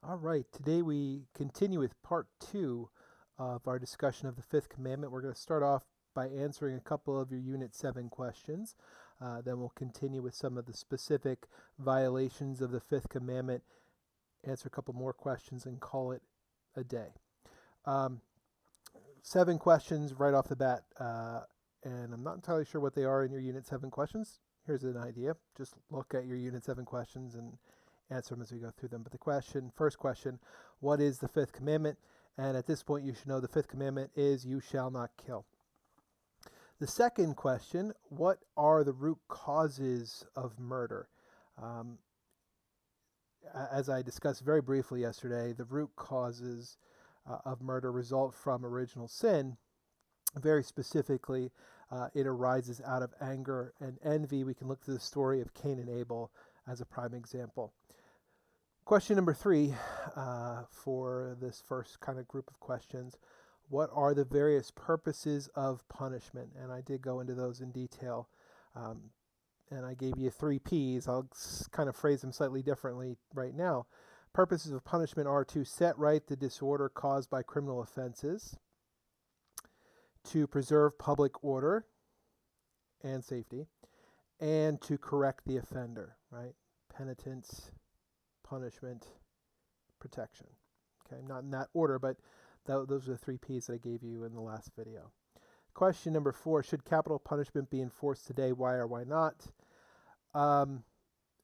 All right, today we continue with part two of our discussion of the fifth commandment. We're going to start off by answering a couple of your Unit 7 questions. Then we'll continue with some of the specific violations of the fifth commandment, answer a couple more questions, and call it a day. 7 questions right off the bat, and I'm not entirely sure what they are in your Unit 7 questions. Here's an idea. Just look at your Unit 7 questions and answer them as we go through them. But first question, what is the fifth commandment? And at this point, you should know the fifth commandment is you shall not kill. The second question, what are the root causes of murder? As I discussed very briefly yesterday, the root causes of murder result from original sin. Very specifically, it arises out of anger and envy. We can look to the story of Cain and Abel as a prime example. Question number 3 for this first kind of group of questions. What are the various purposes of punishment? And I did go into those in detail. And I gave you 3 P's. I'll kind of phrase them slightly differently right now. Purposes of punishment are to set right the disorder caused by criminal offenses, to preserve public order and safety, and to correct the offender, right? Penitence, punishment, protection. Okay, not in that order, but those are the 3 P's that I gave you in the last video. Question number 4, should capital punishment be enforced today? Why or why not?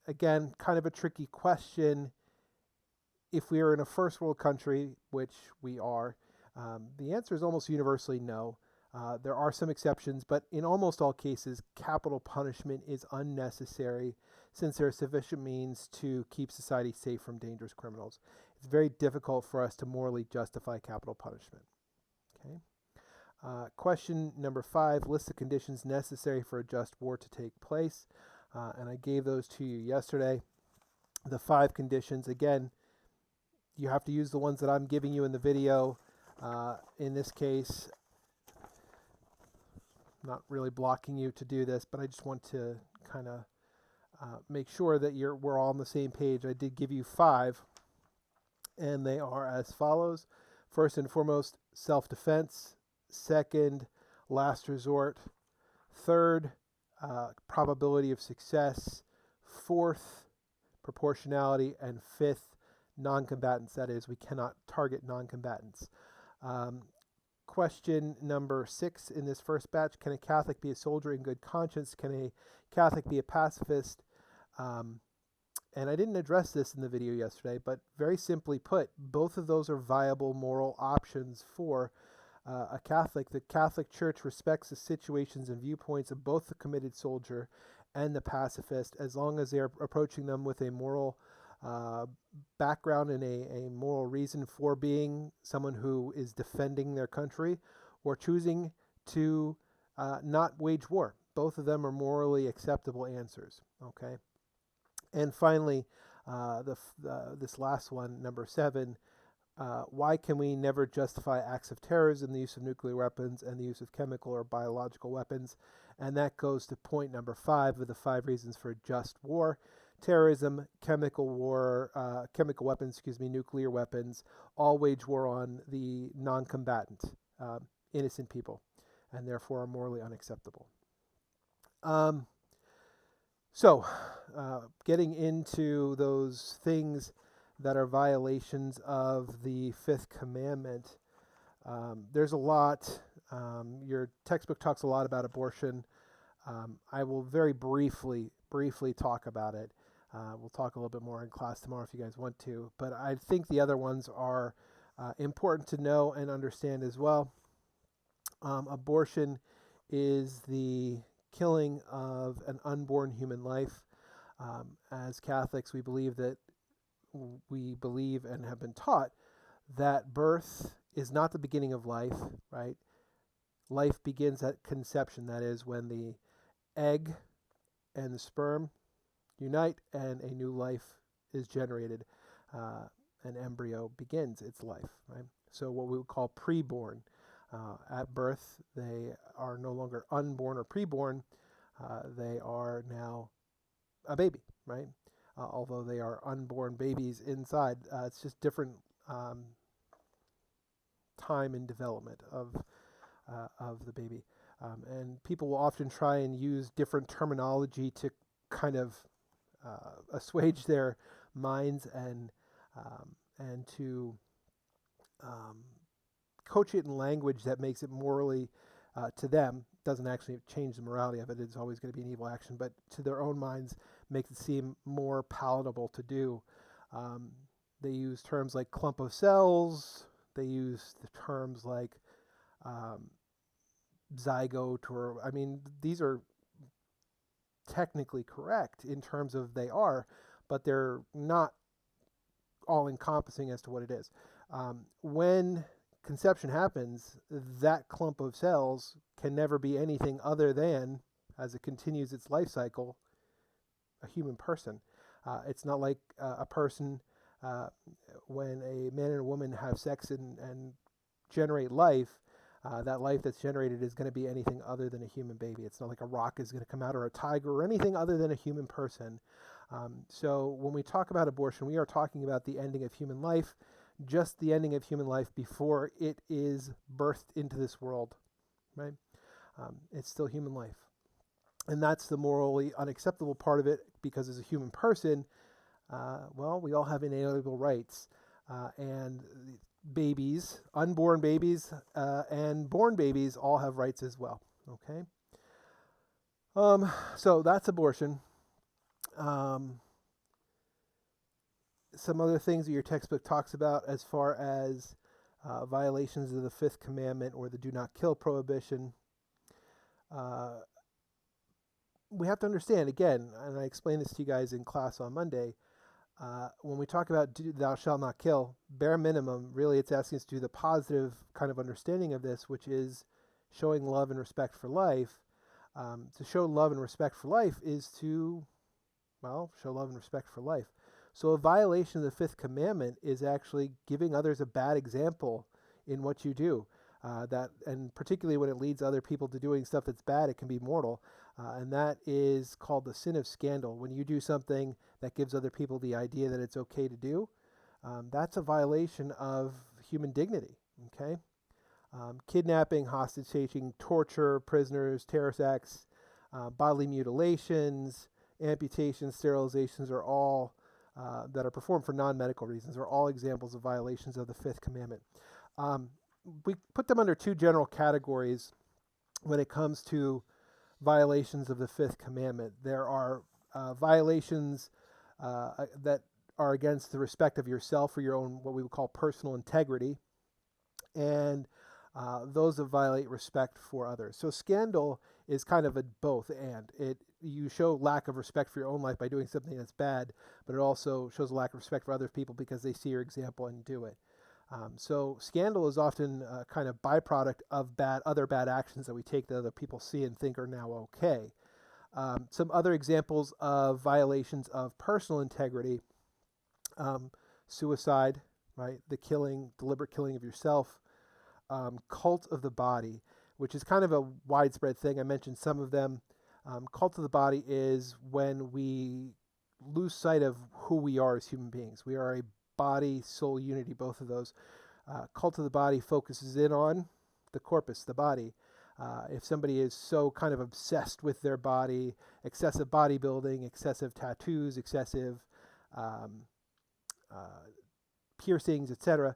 Again, kind of a tricky question. If we are in a first world country, which we are, the answer is almost universally no. There are some exceptions, but in almost all cases, capital punishment is unnecessary since there are sufficient means to keep society safe from dangerous criminals. It's very difficult for us to morally justify capital punishment. Okay. Question number 5, list the conditions necessary for a just war to take place. And I gave those to you yesterday. The 5 conditions, again, you have to use the ones that I'm giving you in the video. In this case, not really blocking you to do this, but I just want to kind of make sure that we're all on the same page. I did give you 5, and they are as follows. First and foremost, self-defense. Second, last resort. Third, probability of success. Fourth, proportionality. And fifth, non-combatants. That is, we cannot target non-combatants. Question number 6 in this first batch, can a Catholic be a soldier in good conscience? Can a Catholic be a pacifist? And I didn't address this in the video yesterday, but very simply put, both of those are viable moral options for a Catholic. The Catholic Church respects the situations and viewpoints of both the committed soldier and the pacifist, as long as they're approaching them with a moral background and a moral reason for being someone who is defending their country or choosing to not wage war. Both of them are morally acceptable answers. Okay. And finally, this last one, number 7, why can we never justify acts of terrorism, the use of nuclear weapons, and the use of chemical or biological weapons? And that goes to point number 5 of the 5 reasons for just war. Terrorism, chemical weapons, nuclear weapons, all wage war on the non-combatant, innocent people, and therefore are morally unacceptable. So, getting into those things that are violations of the fifth commandment, there's a lot. Your textbook talks a lot about abortion. I will very briefly talk about it. We'll talk a little bit more in class tomorrow if you guys want to. But I think the other ones are important to know and understand as well. Abortion is the killing of an unborn human life. As Catholics, we believe and have been taught that birth is not the beginning of life, right? Life begins at conception. That is when the egg and the sperm unite and a new life is generated. An embryo begins its life, right? So what we would call preborn. At birth, they are no longer unborn or preborn. They are now a baby, right? although they are unborn babies inside. It's just different time in development of the baby. And people will often try and use different terminology to kind of assuage their minds and to coach it in language that makes it morally, to them, doesn't actually change the morality of it. It's always going to be an evil action, but to their own minds makes it seem more palatable to do. They use terms like clump of cells. They use the terms like zygote, or, I mean, these are technically correct in terms of they are, but they're not all encompassing as to what it is. When conception happens, that clump of cells can never be anything other than, as it continues its life cycle, a human person. It's not like a person, when a man and a woman have sex and generate life, that life that's generated is going to be anything other than a human baby. It's not like a rock is going to come out, or a tiger, or anything other than a human person. So when we talk about abortion, we are talking about the ending of human life, just the ending of human life before it is birthed into this world, right? It's still human life. And that's the morally unacceptable part of it, because as a human person, well, we all have inalienable rights. And babies, unborn babies, and born babies all have rights as well, okay? So that's abortion. Some other things that your textbook talks about as far as violations of the fifth commandment, or the do not kill prohibition. We have to understand, again, and I explained this to you guys in class on Monday, when we talk about thou shalt not kill, bare minimum, really it's asking us to do the positive kind of understanding of this, which is showing love and respect for life. To show love and respect for life is to, well, show love and respect for life. So a violation of the fifth commandment is actually giving others a bad example in what you do. And particularly when it leads other people to doing stuff that's bad, it can be mortal. And that is called the sin of scandal. When you do something that gives other people the idea that it's okay to do, that's a violation of human dignity, okay? Kidnapping, hostage taking, torture, prisoners, terrorist acts, bodily mutilations, amputations, sterilizations are all, that are performed for non-medical reasons, are all examples of violations of the fifth commandment. We put them under two general categories when it comes to violations of the fifth commandment. There are violations that are against the respect of yourself, or your own, what we would call personal integrity, and those that violate respect for others. So scandal is kind of a both and. You show lack of respect for your own life by doing something that's bad, but it also shows a lack of respect for other people because they see your example and do it. So scandal is often a kind of byproduct of other bad actions that we take that other people see and think are now okay. Some other examples of violations of personal integrity: suicide, right? The deliberate killing of yourself. Cult of the body, which is kind of a widespread thing. I mentioned some of them. Cult of the body is when we lose sight of who we are as human beings. We are a body, soul unity, both of those. Cult of the body focuses in on the corpus, the body. If somebody is so kind of obsessed with their body, excessive bodybuilding, excessive tattoos, excessive piercings, etc.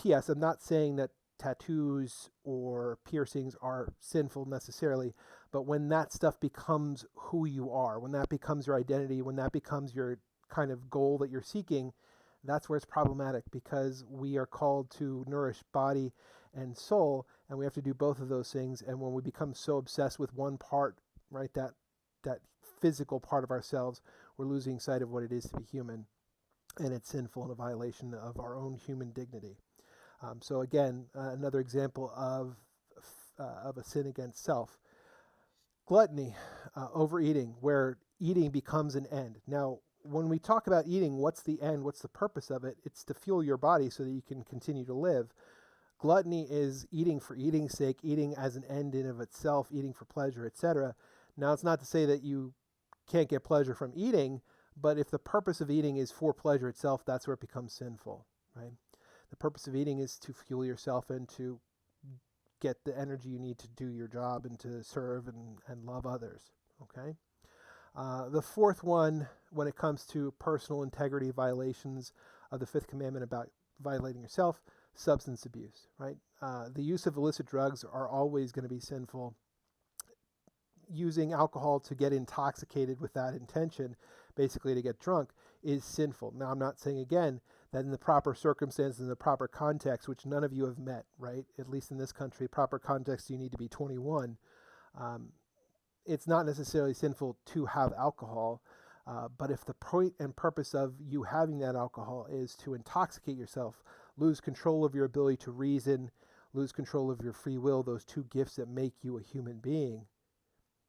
P.S. I'm not saying that tattoos or piercings are sinful necessarily, but when that stuff becomes who you are, when that becomes your identity, when that becomes your kind of goal that you're seeking, that's where it's problematic, because we are called to nourish body and soul, and we have to do both of those things. And when we become so obsessed with one part, right, that physical part of ourselves, we're losing sight of what it is to be human, and it's sinful and a violation of our own human dignity. So again, another example of a sin against self. Gluttony, overeating, where eating becomes an end. Now, when we talk about eating, what's the end? What's the purpose of it? It's to fuel your body so that you can continue to live. Gluttony is eating for eating's sake, eating as an end in of itself, eating for pleasure, etc. Now, it's not to say that you can't get pleasure from eating, But if the purpose of eating is for pleasure itself, that's where it becomes sinful, right? The purpose of eating is to fuel yourself and to get the energy you need to do your job and to serve and love others, okay? The fourth one, when it comes to personal integrity violations of the fifth commandment about violating yourself, substance abuse, right? The use of illicit drugs are always going to be sinful. Using alcohol to get intoxicated with that intention, basically to get drunk, is sinful. Now, I'm not saying, again, that in the proper circumstances, in the proper context, which none of you have met, right? At least in this country, proper context, you need to be 21. It's not necessarily sinful to have alcohol, but if the point and purpose of you having that alcohol is to intoxicate yourself, lose control of your ability to reason, lose control of your free will, those two gifts that make you a human being,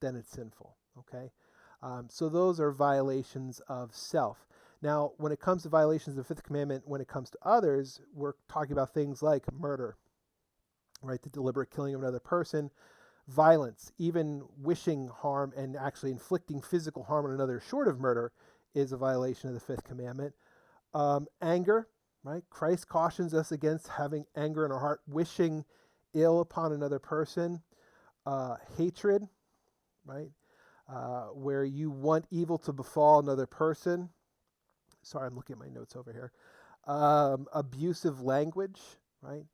then it's sinful, okay? So those are violations of self. Now, when it comes to violations of the fifth commandment, when it comes to others, we're talking about things like murder, right? The deliberate killing of another person, violence, even wishing harm and actually inflicting physical harm on another short of murder is a violation of the fifth commandment. Anger, right? Christ cautions us against having anger in our heart, wishing ill upon another person. Hatred, right? Where you want evil to befall another person. Sorry, I'm looking at my notes over here. Abusive language, right?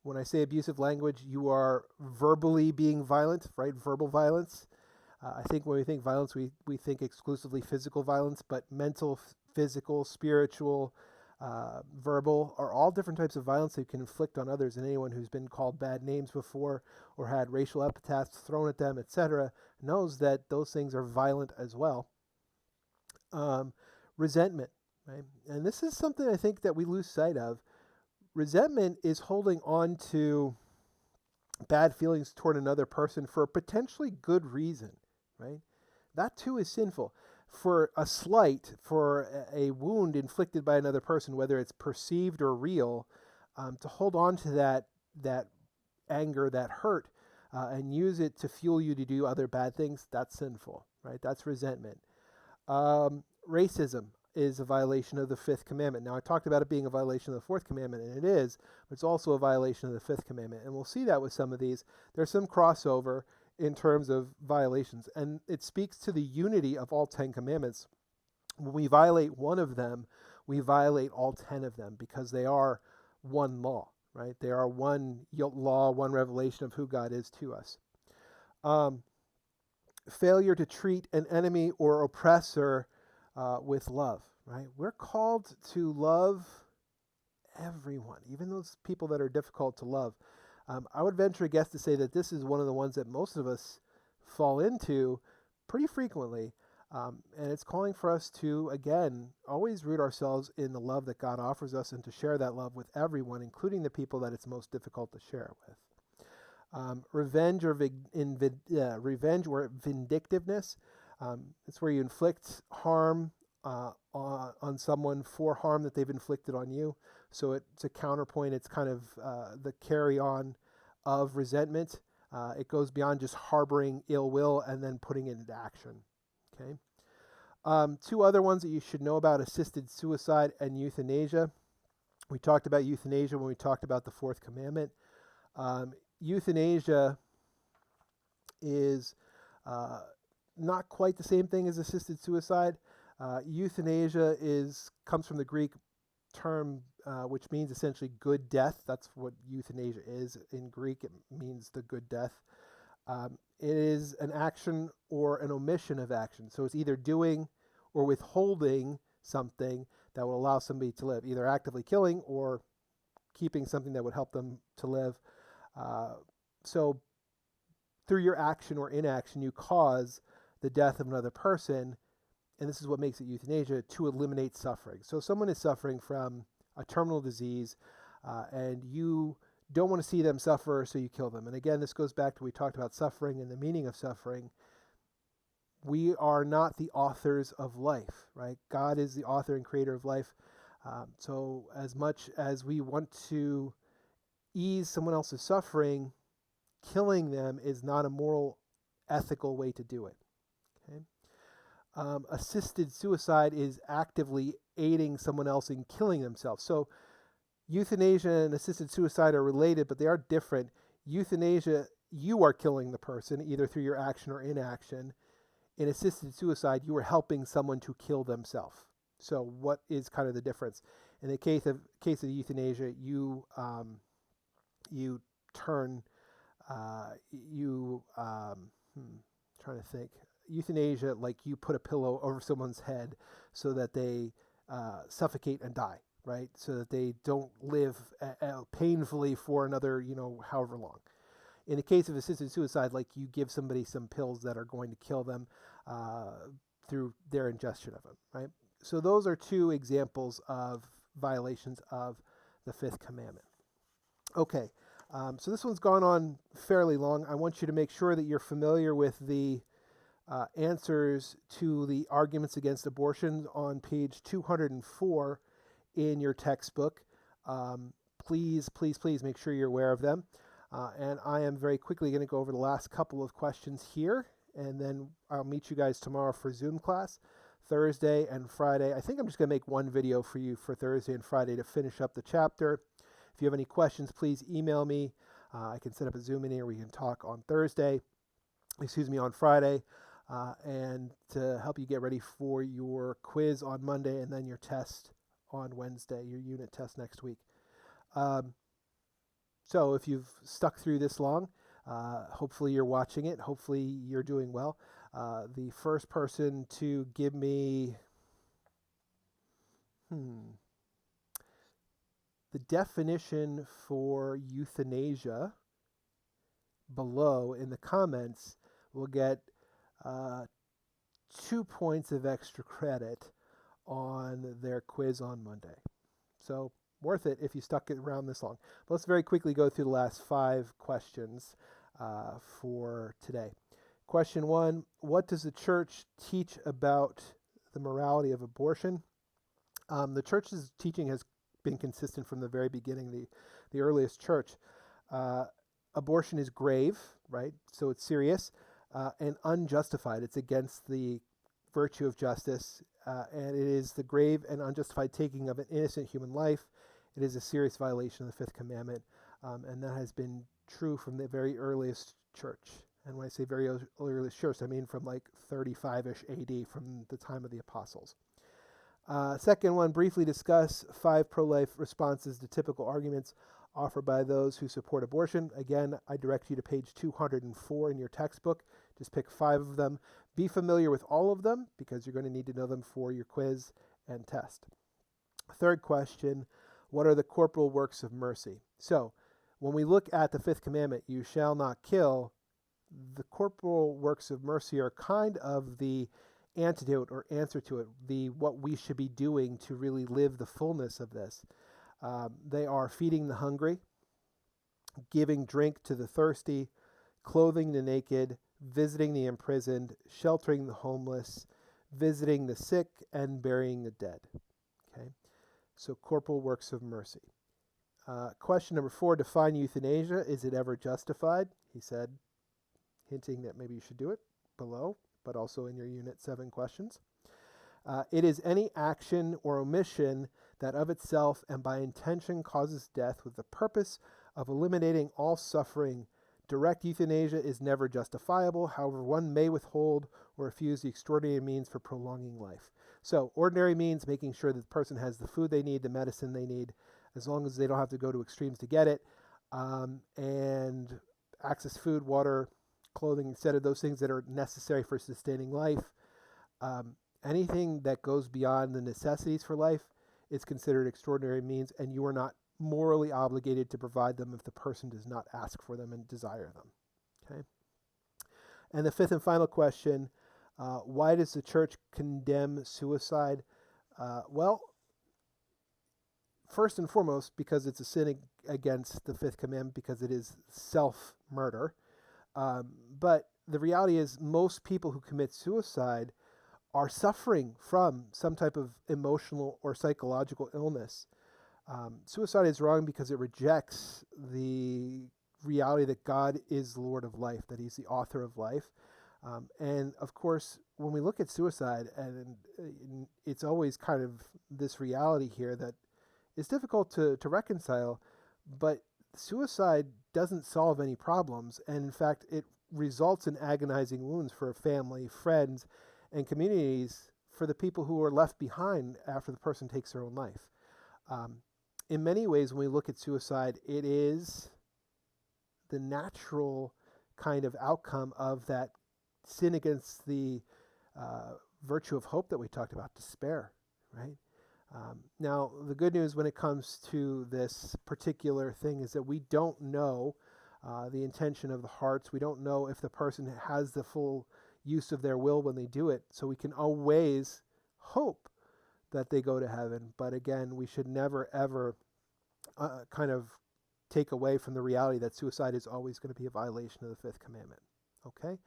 When I say abusive language, you are verbally being violent, right? Verbal violence. I think when we think violence, we think exclusively physical violence, but mental, physical, spiritual, verbal are all different types of violence that you can inflict on others. And anyone who's been called bad names before or had racial epithets thrown at them, etc., knows that those things are violent as well. Resentment, right? And this is something I think that we lose sight of. Resentment is holding on to bad feelings toward another person for a potentially good reason, right? That too is sinful. For a slight, for a wound inflicted by another person, whether it's perceived or real, to hold on to that anger, that hurt, and use it to fuel you to do other bad things, that's sinful, right? That's resentment. Racism is a violation of the fifth commandment. Now, I talked about it being a violation of the fourth commandment, and it is, but it's also a violation of the fifth commandment. And we'll see that with some of these. There's some crossover in terms of violations, and it speaks to the unity of all 10 commandments. When we violate one of them, we violate all 10 of them because they are one law, right? They are one law, one revelation of who God is to us. Failure to treat an enemy or oppressor with love, right? We're called to love everyone, even those people that are difficult to love. I would venture a guess to say that this is one of the ones that most of us fall into pretty frequently. And it's calling for us to, again, always root ourselves in the love that God offers us and to share that love with everyone, including the people that it's most difficult to share it with. Revenge or vindictiveness. It's where you inflict harm on someone for harm that they've inflicted on you. So it's a counterpoint. It's kind of the carry-on of resentment. It goes beyond just harboring ill will and then putting it into action. Okay. Two other ones that you should know about: assisted suicide and euthanasia. We talked about euthanasia when we talked about the fourth commandment. Euthanasia is not quite the same thing as assisted suicide. Euthanasia comes from the Greek term, which means essentially good death. That's what euthanasia is. In Greek, it means the good death. It is an action or an omission of action. So it's either doing or withholding something that will allow somebody to live, either actively killing or keeping something that would help them to live. So through your action or inaction, you cause the death of another person, and this is what makes it euthanasia, to eliminate suffering. So someone is suffering from a terminal disease, and you don't want to see them suffer, so you kill them. And again, this goes back to we talked about suffering and the meaning of suffering. We are not the authors of life, right? God is the author and creator of life. So as much as we want to ease someone else's suffering, killing them is not a moral, ethical way to do it. Okay. Assisted suicide is actively aiding someone else in killing themselves. So euthanasia and assisted suicide are related, but they are different. Euthanasia, you are killing the person either through your action or inaction. In assisted suicide, you are helping someone to kill themselves. So what is kind of the difference? In the case of euthanasia, you turn trying to think. Euthanasia, like you put a pillow over someone's head so that they suffocate and die, right? So that they don't live painfully for another, however long. In the case of assisted suicide, like you give somebody some pills that are going to kill them through their ingestion of them, right? So those are two examples of violations of the fifth commandment. Okay, so this one's gone on fairly long. I want you to make sure that you're familiar with the answers to the arguments against abortion on page 204 in your textbook. Please make sure you're aware of them. And I am very quickly going to go over the last couple of questions here, and then I'll meet you guys tomorrow for Zoom class, Thursday and Friday. I think I'm just going to make one video for you for Thursday and Friday to finish up the chapter. If you have any questions, please email me. I can set up a Zoom in here. We can talk on on Friday, and to help you get ready for your quiz on Monday and then your test on Wednesday, your unit test next week. So if you've stuck through this long, hopefully you're watching it. Hopefully you're doing well. The first person to give me the definition for euthanasia below in the comments will get 2 points of extra credit on their quiz on Monday. So worth it if you stuck it around this long. Let's very quickly go through the last 5 questions for today. Question 1, what does the church teach about the morality of abortion? The church's teaching has been consistent from the very beginning, the earliest church. Abortion is grave, right? So it's serious and unjustified. It's against the virtue of justice, and it is the grave and unjustified taking of an innocent human life. It is a serious violation of the fifth commandment, and that has been true from the very earliest church. And when I say very earliest church, I mean from like 35-ish AD, from the time of the apostles. Second one, briefly discuss 5 pro-life responses to typical arguments offered by those who support abortion. Again, I direct you to page 204 in your textbook. Just pick 5 of them. Be familiar with all of them because you're going to need to know them for your quiz and test. Third question, what are the corporal works of mercy? So when we look at the fifth commandment, you shall not kill, the corporal works of mercy are kind of the antidote or answer to it, what we should be doing to really live the fullness of this. They are feeding the hungry, giving drink to the thirsty, clothing the naked, visiting the imprisoned, sheltering the homeless, visiting the sick, and burying the dead. Okay, so corporal works of mercy. Question number 4, define euthanasia. Is it ever justified? He said, hinting that maybe you should do it below, but also in your Unit 7 questions. It is any action or omission that of itself and by intention causes death with the purpose of eliminating all suffering. Direct euthanasia is never justifiable. However, one may withhold or refuse the extraordinary means for prolonging life. So ordinary means making sure that the person has the food they need, the medicine they need, as long as they don't have to go to extremes to get it, and access food, water, clothing, etc., those things that are necessary for sustaining life. Anything that goes beyond the necessities for life is considered extraordinary means, and you are not morally obligated to provide them if the person does not ask for them and desire them. Okay. And the fifth and final question, why does the church condemn suicide? Well, first and foremost, because it's a sin against the fifth commandment, because it is self-murder. But the reality is most people who commit suicide are suffering from some type of emotional or psychological illness. Suicide is wrong because it rejects the reality that God is the Lord of life, that He's the author of life. And of course, when we look at suicide, and it's always kind of this reality here that is difficult to reconcile, but suicide doesn't solve any problems. And in fact, it results in agonizing wounds for family, friends, and communities for the people who are left behind after the person takes their own life. In many ways, when we look at suicide, it is the natural kind of outcome of that sin against the virtue of hope that we talked about, despair, right? Now, the good news when it comes to this particular thing is that we don't know the intention of the hearts. We don't know if the person has the full use of their will when they do it. So we can always hope that they go to heaven. But again, we should never, ever kind of take away from the reality that suicide is always going to be a violation of the fifth commandment. Okay?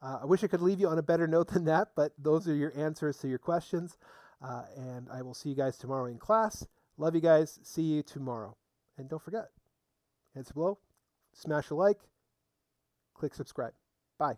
I wish I could leave you on a better note than that, but those are your answers to your questions. And I will see you guys tomorrow in class. Love you guys. See you tomorrow. And don't forget, heads below, smash a like, click subscribe. Bye.